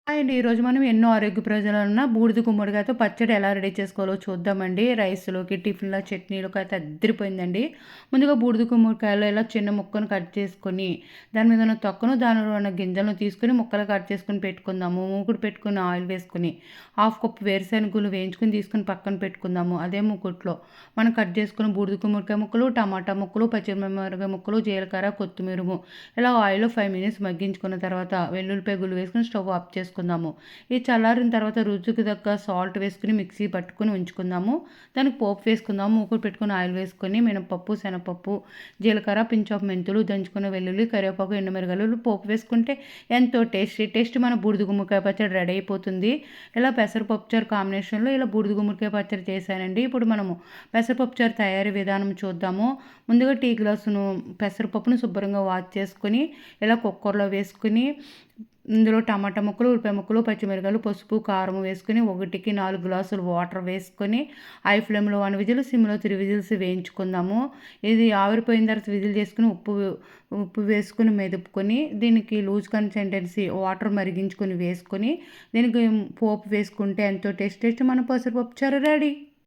Hi అండి. ఈరోజు మనం ఎన్నో ఆరోగ్య ప్రయోజనాలు ఉన్న బూడిద గుమ్మడికాయతో పచ్చడి ఎలా రెడీ చేసుకోవాలో చూద్దామండి. రైస్‌లోకి, టిఫిన్‌లో, చట్నీలోకి అయితే అద్దిరిపోయిందండి. ముందుగా బూడిద గుమ్మడికాయలో ఇలా చిన్న ముక్కను కట్ చేసుకొని, దాని మీద ఉన్న తొక్కను, దానిలో ఉన్న గింజలను తీసుకొని ముక్కలు కట్ చేసుకొని పెట్టుకుందాము. మూకుడు పెట్టుకొని ఆయిల్ వేసుకొని, హాఫ్ కప్ వేరుశనగులు వేయించుకొని తీసుకొని పక్కన పెట్టుకుందాము. అదే మూకుడులో మనం కట్ చేసుకున్న బూడిద గుమ్మడికాయ ముక్కలు, టమాటా ముక్కలు, పచ్చిమిరపకాయ ముక్కలు, జీలకర్ర, కొత్తిమీర ఇలా ఆయిల్‌లో 5 మినిట్స్ మగ్గించుకున్న తర్వాత వెల్లుల్లిపాయ గుళ్ళు వేసుకొని స్టవ్ ఆఫ్ చేసుకుందాము. ఇది చల్లారిన తర్వాత రుచికి తగ్గ సాల్ట్ వేసుకొని మిక్సీ పట్టుకొని ఉంచుకుందాము. దానికి పోపు వేసుకుందాము. మూకుడు పెట్టుకొని ఆయిల్ వేసుకొని మినపప్పు, శనగపప్పు, జీలకర్ర, పించ్ ఆఫ్ మెంతులు, దంచుకున్న వెల్లుల్లి, కరివేపాకు, ఎండుమిరగాయలు పోపు వేసుకుంటే ఎంతో టేస్టీ మన బూడిద గుమ్మడికాయ పచ్చడి రెడీ అయిపోతుంది. ఇలా పెసరపప్పు చారు కాంబినేషన్‌లో ఇలా బూడిద గుమ్మడికాయ పచ్చడి చేశానండి. ఇప్పుడు మనము పెసరపప్పు చారు తయారీ విధానం చూద్దాము. ముందుగా టీ గ్లాసును పెసరపప్పును శుభ్రంగా వాష్ చేసుకొని ఇలా కుక్కర్‌లో వేసుకొని ఇందులో టమాటా ముక్కలు, ఉల్లిపాయ ముక్కలు, పచ్చిమిరపకాయలు, పసుపు, కారం వేసుకొని 1కి 4 గ్లాసులు వాటర్ వేసుకొని హై ఫ్లేమ్‌లో 1 విజిల్, సిమ్‌లో 3 విజిల్స్ వేయించుకుందాము. ఇది ఆవిరిపోయిన తర్వాత విజిల్ చేసుకొని ఉప్పు వేసుకొని మెదుపుకొని దీనికి లూజ్ కన్సిస్టెన్సీ వాటర్ మరిగించుకొని వేసుకొని దీనికి పోపు వేసుకుంటే ఎంతో టేస్టీ మన పెసరపప్పు చారు రెడీ.